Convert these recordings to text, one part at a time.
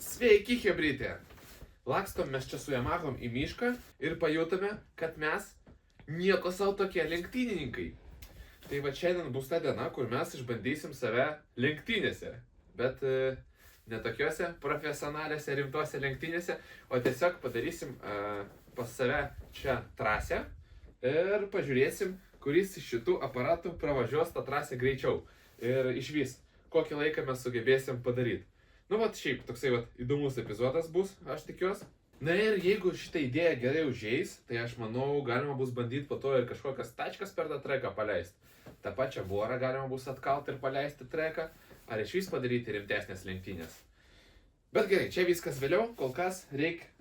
Sveiki, chebrytė! Lakstom mes čia su Yamahom į mišką ir pajutome, kad mes nieko savo tokie lenktynininkai. Tai va šiandien bus ta diena, kur mes išbandysim save lenktynėse. Bet ne tokiuose profesionaliuose, rimtuose lenktynėse, o tiesiog padarysim pas save čia trasę ir pažiūrėsim, kuris iš šitų aparatų pravažiuos tą trasę greičiau. Ir išvis, kokį laiką mes sugebėsim padaryti. Nu, vat šiaip toksai vat įdomus epizodas bus, aš tikiuosi. Na ir jeigu šitą idėją gerai užeis, tai aš manau, galima bus bandyti po to ir kažkokias tačkas per tą treką paleisti. Ta pačią borą galima bus atkalti ir paleisti treką, ar išvis padaryti rimtesnės lenktynės. Bet gerai, čia viskas vėliau, kol kas reikia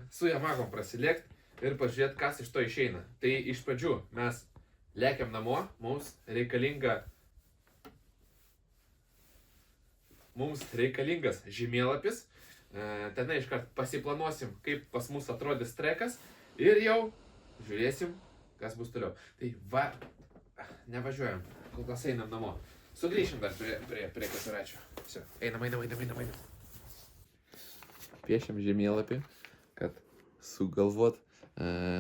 su Yamahom prasilėkti ir pažiūrėti, kas iš to išeina. Tai iš pradžių mes lėkiam namo, mums reikalingas žemėlapis. Tenai iškart pasiplanuosim, kaip pas mus atrodys trekas ir jau žiūrėsim, kas bus toliau. Tai va, nevažiuojam, kol kas einam namo. Sugrįšim dar prie keturračio. Все, einam. Piešiam žemėlapį, kad sugalvot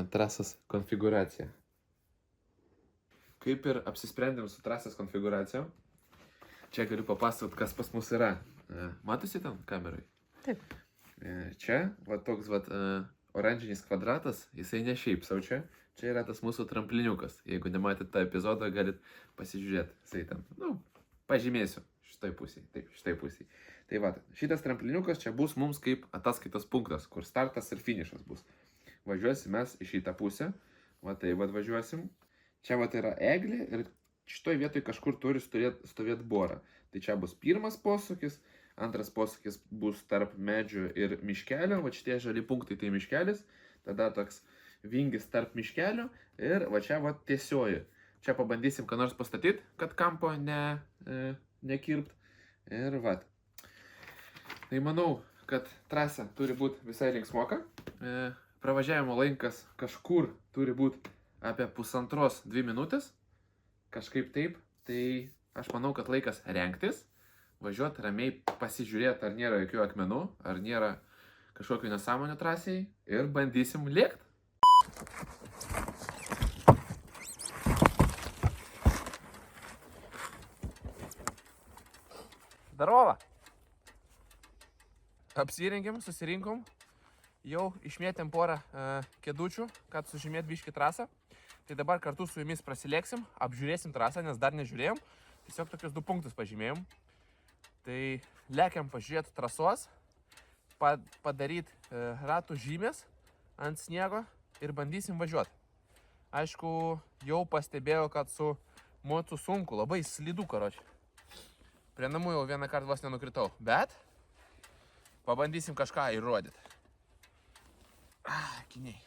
trasos konfigūraciją. Kaip ir apsisprendėm su trasos konfigūracija, čia galiu papasakot, kas pas mus yra. Matosi ten kamerai? Taip. Čia, va toks oranžinis kvadratas, jisai ne šiaip sau čia. Čia yra tas mūsų trampliniukas. Jeigu nematėte tą epizodą, galit pasižiūrėti. Jisai ten, pažymėsiu šitoj pusėje. Taip, šitoj pusėje. Tai va, šitas trampliniukas čia bus mums kaip ataskaitos punktas, kur startas ir finišas bus. Važiuosim mes į šitą pusę. Va tai va važiuosim. Čia va yra eglė ir šitoj vietoj kažkur turi stovėti bora. Tai čia bus pirmas posūkis, antras posūkis bus tarp medžių ir miškelio, va šitie žali punktai tai miškelis, tada toks vingis tarp miškelio ir va čia va tiesioji. Čia pabandysim ką nors pastatyti, kad kampo nekirpt ir va. Tai manau, kad trasa turi būti visai linksmoka. Pravažiavimo laikas kažkur turi būti apie 1,5–2 minutės. Kažkaip taip, tai aš manau, kad laikas rengtis, važiuoti ramiai pasižiūrėti, ar nėra jokių akmenų, ar nėra kažkokių nesąmonių trasiai ir bandysim lėkti. Darova! Apsirengėm, susirinkom, jau išmėtėm porą kėdučių, kad sužymėt biškį trasą. Tai dabar kartu su jumis prasilėksim, apžiūrėsim trasą, nes dar nežiūrėjom. Tiesiog tokius 2 punktus pažymėjom. Tai lėkiam pažiūrėti trasos, padaryti ratų žymės ant sniego ir bandysim važiuoti. Aišku, jau pastebėjau, kad su mocu sunku, labai slidu, karoči. Prie namų jau vieną kartą vos nenukritau, bet pabandysim kažką įrodyti. Akiniai.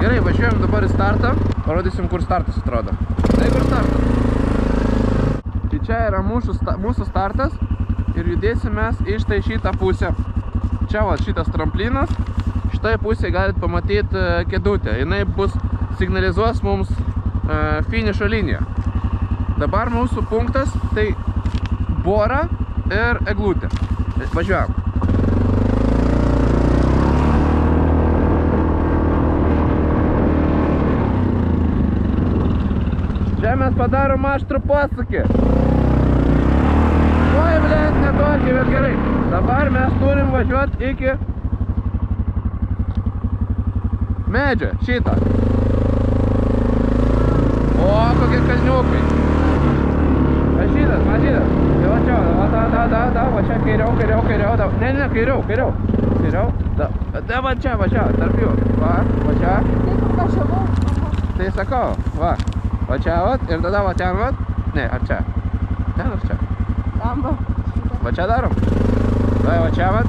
Gerai, važiuojam dabar į startą, parodysim, kur startas atrodo. Tai kur startas. Tai čia yra mūsų startas ir judėsim mes iš tai šitą pusę. Čia va šitas tramplinas, šitoje pusėje galit pamatyti kėdutę. Jinai bus signalizuos mums finišo liniją. Dabar mūsų punktas tai bora ir eglutė. Važiuojam. Čia mes padarom aštrų posūkį. Oi, blėt, netokį, bet gerai. Dabar mes turim važiuoti iki medžio, šitą. O, kokie kalniukai. Va šitas. Tai va čia, va čia kairiau. Ne, kairiau. Da, va čia, tarp jų. Va čia. Taip, važiavau. Tai sakau, va. Va čia vat ir tada va ten vat. Ne, ar čia? Ten ar čia? Tam va. Va čia darom. Tai va čia vat.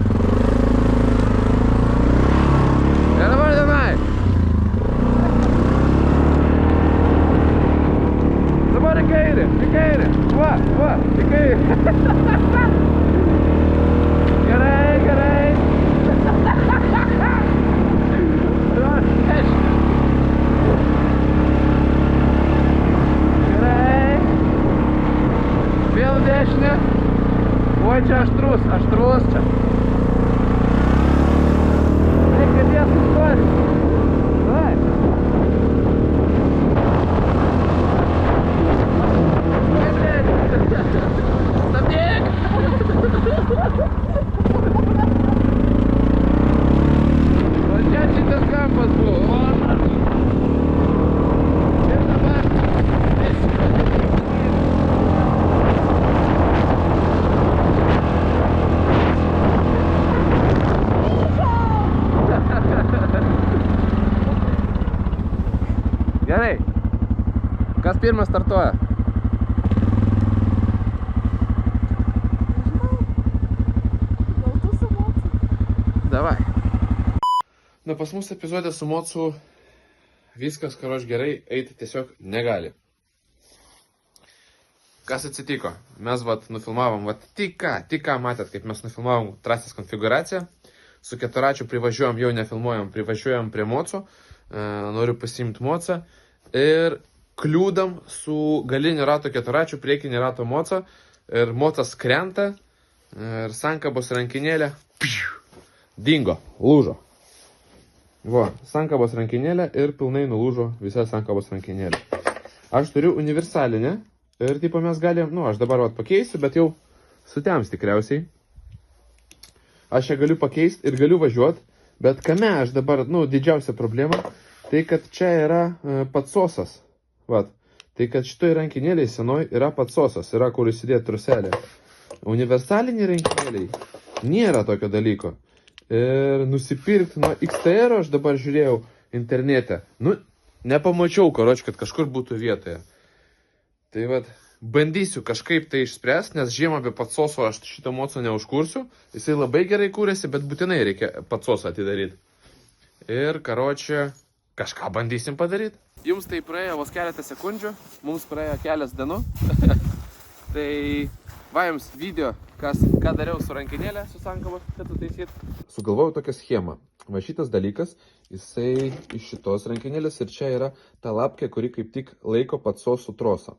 Ir dabar tenai. Dabar į kairį. Va, į kairį. Gerai. Gerai. Vėl dešinę. Oi, čia aštrus čia. Reikia ties sustoti. Vai. Stabdyk! O čia šitas kampas buvo. Ir dabar. Gerai. Kas pirmas startuoja? Gal tu su mocu? Davai. Nu, pas mus epizodė su mocu viskas, karoč gerai, eiti tiesiog negali. Kas atsitiko? Mes nufilmavom, tik ką matėt, kaip mes nufilmavom trasės konfiguraciją. Su keturačiu privažiuojam, jau nefilmuojam, privažiuojam prie moco. Noriu pasiimti mocą. Ir kliūdam su galiniu rato keturačiu, priekinį rato mocą. Ir mocas krenta. Ir sankabos rankinėlė. Dingo, lūžo. Sankabos rankinėlė ir pilnai nulūžo visa sankabos rankinėlė. Aš turiu universalinę. Ir tipo mes galim, aš dabar pakeisiu, bet jau sutems tikriausiai. Aš ją galiu pakeisti ir galiu važiuoti, bet kame aš dabar, didžiausia problema, tai kad čia yra patsosas. Tai kad šitoj rankinėliai senoj yra patsosas, yra kur įsidėti truselė. Universaliniai rankinėliai nėra tokio dalyko. Ir nusipirkti nuo XTR aš dabar žiūrėjau internete. Nepamačiau, kad kažkur būtų vietoje. Tai bandysiu kažkaip tai išspręsti, nes žiemą be patsoso aš šitą moco neužkursiu. Jisai labai gerai kūrėsi, bet būtinai reikia patsosą atidaryti. Ir, kažką bandysim padaryti. Jums tai praėjo vos keletą sekundžių, mums praėjo kelias dienų. Tai jums video, ką dariau su rankinėlė, su sankabos, kad tu taisyt. Sugalvojau tokią schemą. Va šitas dalykas, jisai iš šitos rankinėlės ir čia yra ta lapkė, kuri kaip tik laiko patsosų trosą.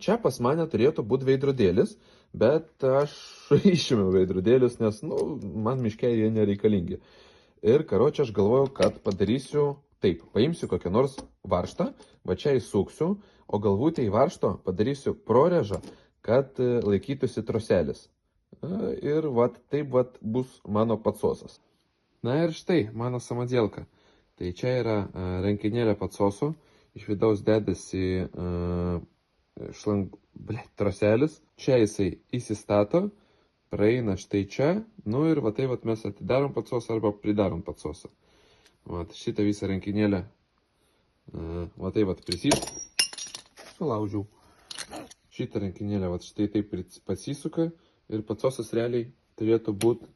Čia pas mane turėtų būti veidrodėlis, bet aš išėmiau veidrodėlius, nes, man miškiai jie nereikalingi. Ir, aš galvojau, kad padarysiu taip. Paimsiu kokią nors varžtą, va čia įsuksiu, o galvutę į varžto padarysiu prorežą, kad laikytųsi troselis. Ir taip bus mano patsosas. Na ir štai, mano samadėlka. Tai čia yra rankinėlė patsoso, iš vidaus dedasi troselis, čia jisai įsistato, praeina štai čia, ir taip mes atidarom patsosą arba pridarom patsosą. Šitą visą rankinėlę, taip sulaužiau. Šitą rankinėlę štai taip pasisuka ir patsosas realiai turėtų būti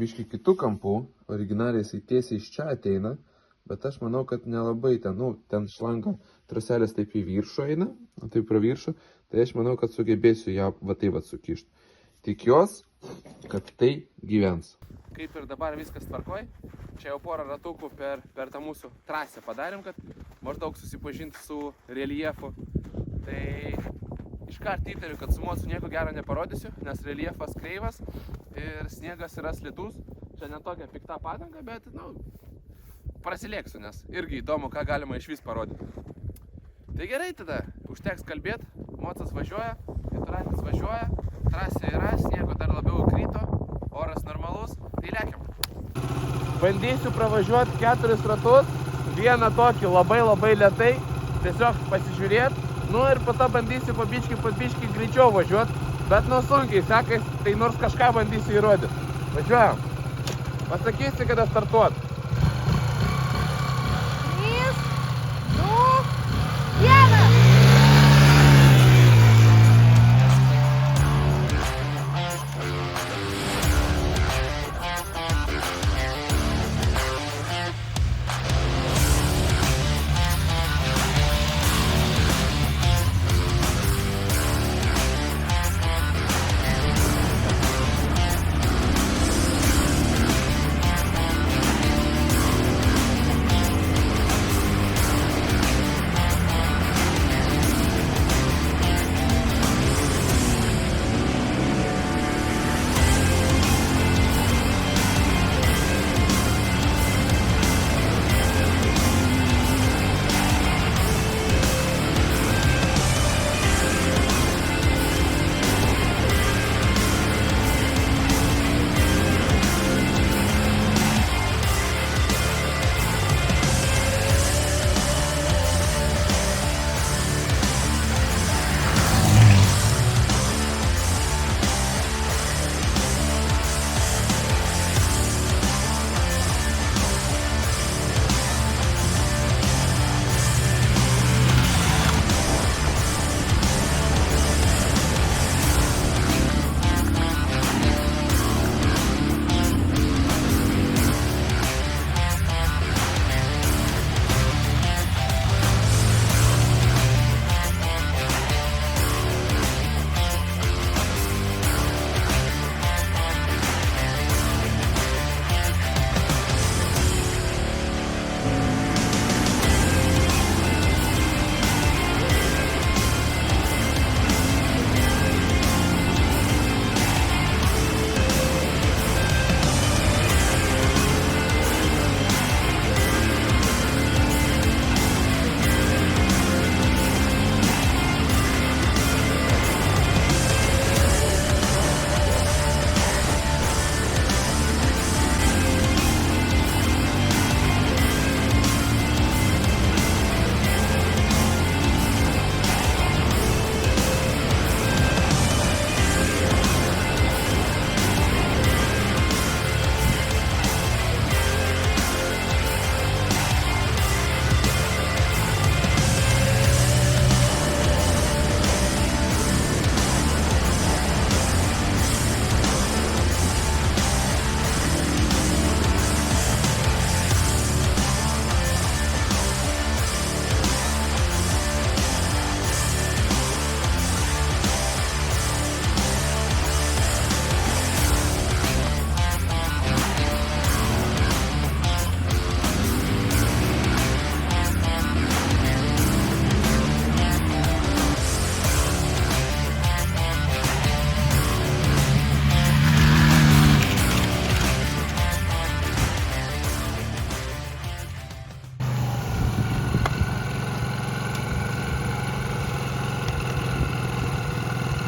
biški kitų kampų, originaliai jisai tiesiai iš čia ateina, bet aš manau, kad nelabai ten šlanga troselės taip į viršų eina, taip pro viršų, tai aš manau, kad sugebėsiu ją sukišti. Tikiuosi, kad tai gyvens. Kaip ir dabar viskas tvarkoj, čia jau porą ratukų per tą mūsų trasę padarėm, kad maždaug susipažinti su reljefu. Tai iškart įtariu, kad su mocu nieko gero neparodysiu, nes reljefas kreivas ir sniegas yra slidus. Čia ne tokia pikta padanga, bet, prasilėksiu, nes irgi įdomu, ką galima iš vis parodyti. Tai gerai tada, užteks kalbėti, mocas važiuoja, keturatis važiuoja, trasė yra, sniego dar labiau krito, oras normalus, tai lekiam. Bandysiu pravažiuoti 4 ratus, vieną tokį labai lėtai, tiesiog pasižiūrėti, ir po to bandysiu po biškį greičiau važiuoti, bet sunkiai sekais, tai nors kažką bandysiu įrodyti. Važiuojam. Pasakysi, kada startuot. 3, 2, 1.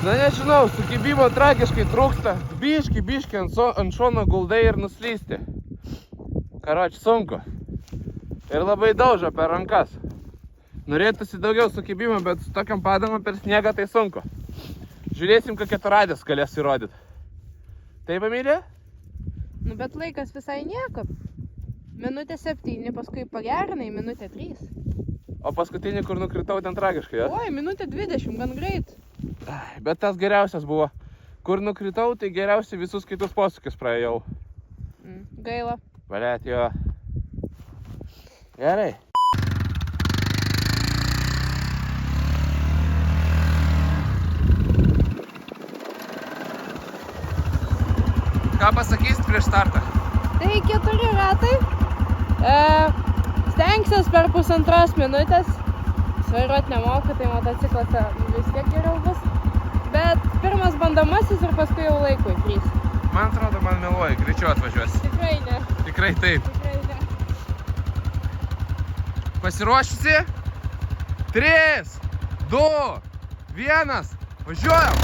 Na nežinau, sukibimo tragiškai trūksta. Biški ant šono guldai ir nuslysti. Karoči, sunku. Ir labai daužo per rankas. Norėtųsi daugiau sukibimo, bet su tokiam padangom per sniegą tai sunku. Žiūrėsim, kokie keturadės galės įrodyti. Taip, Emilija? Nu, bet laikas visai nieko. Minutė 7, paskui pagerinai, minutė 3. O paskutinį, kur nukritau, ten tragiškai, jo? Oi, minutė 20, gan greit. Bet tas geriausias buvo. Kur nukritau, tai geriausiai visus kitus posūkius praėjau. Gaila. Valėt, jo. Gerai. Ką pasakysit prieš startą? Tai 4 ratai. Stengsiuos per 1,5 minutės. Vairuot nemoku, tai motociklose vis tiek geriau bus. Bet pirmas bandomasis ir paskui jau laikui 3. Man atrodo, man meluoji, greičiau atvažiuosi. Tikrai ne. Tikrai taip. Tikrai ne. Pasiruošusi? 3, 2, 1, važiuojam!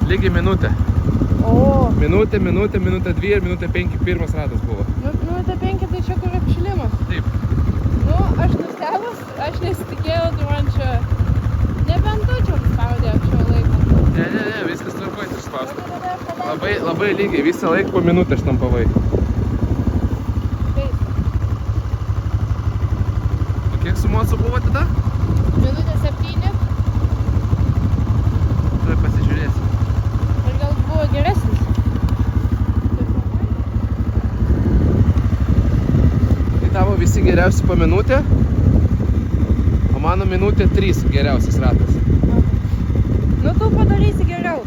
Lygiai minutę. O. Minutė 2 ir minutė 5 pirmas ratas buvo. Minutė 5 tai čia kur apšilimas. Taip. Nu, aš nustebus, aš nesitikėjau, tai man čia nebent tu čia spaudė anksčiau laiko. Ne, viskas tvarkoj išspausta. Labai lygiai, visą laiką po minutę štampavai. Taip. O kiek su mocu buvo tada? Minutė 7. Tuoj pasižiūrėsim. Ir gal buvo geresnis. Tai tavo visi geriausi po minutę, o mano minutė 3 geriausias ratas. Nu, tu padarysi geriau.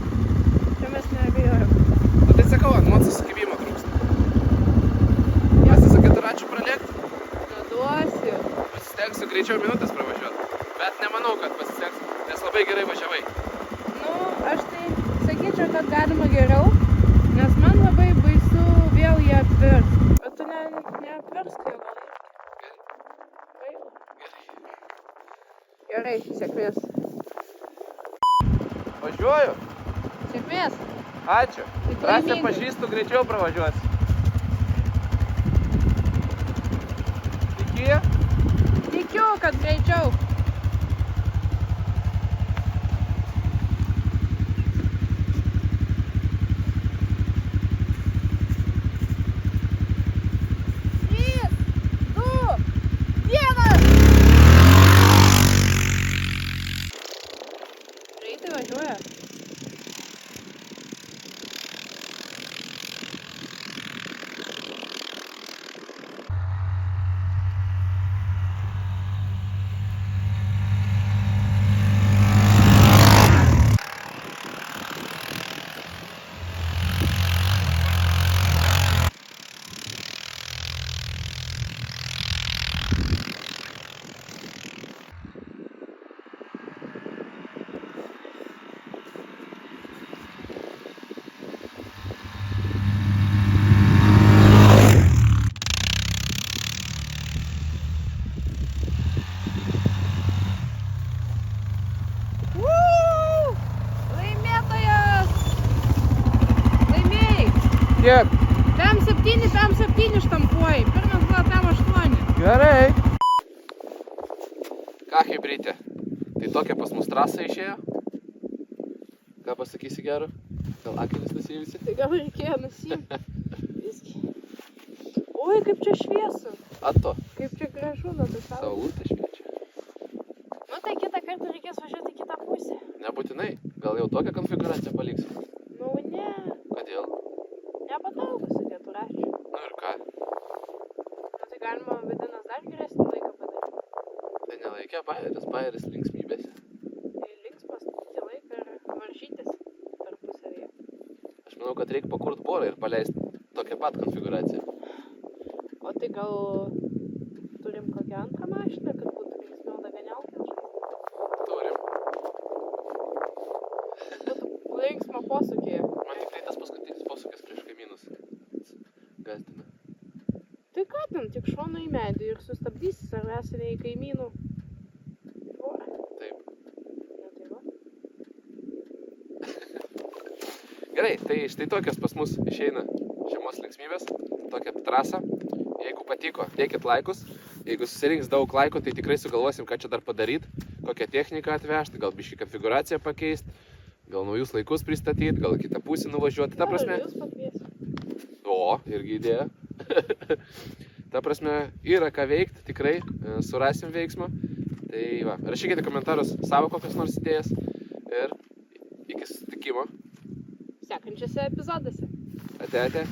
Čia mes neabejojam. Nu tai sakau, ant moco sukibimo trūksta. Mes su keturračiu pralėkti? Duosiu. Pasistengsiu greičiau minutės pravažiuoti. Bet nemanau, kad pasistengsiu, nes labai gerai važiavai. Nu, aš tai sakyčiau, kad galima geriau, nes man labai baisu vėl jį apvers. Bet tu neapversk jo gal. Gerai, sėkmės. Važiuoju? Sėkmės. Ačiū. Tik Trasę laimingai. pažįstu, greičiau pravažiuosi. Tiki? Tikiu, kad greičiau. Greitai važiuoja. Kiek? PM7 štampuoji. Pirmas buvo PM8. Gerai. Ką, hebrytė? Tai tokia pas mus trasa išėjo? Ką pasakysi gero? Gal akinis nusiimsi? Tai gal reikėjo nusimti. Visgi. Oi, kaip čia šviesu. Ato. Kaip čia gražu, na tai savo. Saulutė šviečia. Nu tai kitą kartą reikės važiuoti į kitą pusę. Nebūtinai. Gal jau tokią konfiguraciją paliksim? Nu ne. Kodėl? Nepataugus į keturračių. Nu ir ką? Nu tai galima vadinas dar geresnį laiką padaryti. Tai nelaikė bajeris linksmybėse. Tai linksmas pastatyti laiką ir varžytis tarpusavėje. Aš manau, kad reikia pakurt borą ir paleisti tokią pat konfiguraciją. O tai gal turim kokią antrą mašiną, kad būtų linksmiau daganiauti žaisti? Turim. Būtų linksma posūkėje. Man tikrai tas paskutinis posūkis prieš kaimynus gazdina. Tai ką ten, tik šonu į medį ir sustabdysi savęs į kaimynų tvorą. Taip. Na tai va. Gerai, tai štai tokios pas mus išeina žiemos linksmybės. Tokia trasa. Jeigu patiko, dėkit laikus. Jeigu susirinks daug laikų, tai tikrai sugalvosim, ką čia dar padaryti. Kokią techniką atvežti, gal biškį konfiguraciją pakeisti. Gal naujus laikus pristatyti, gal kitą pusę nuvažiuoti. Ta prasme... Jūs pakviesiu. O, irgi idėja. Ta prasme, yra ką veikti, tikrai surasim veiksmą. Tai va, rašykite komentarus savo kokias nors idėjas ir iki susitikimo. Sekančiose epizoduose. Ate.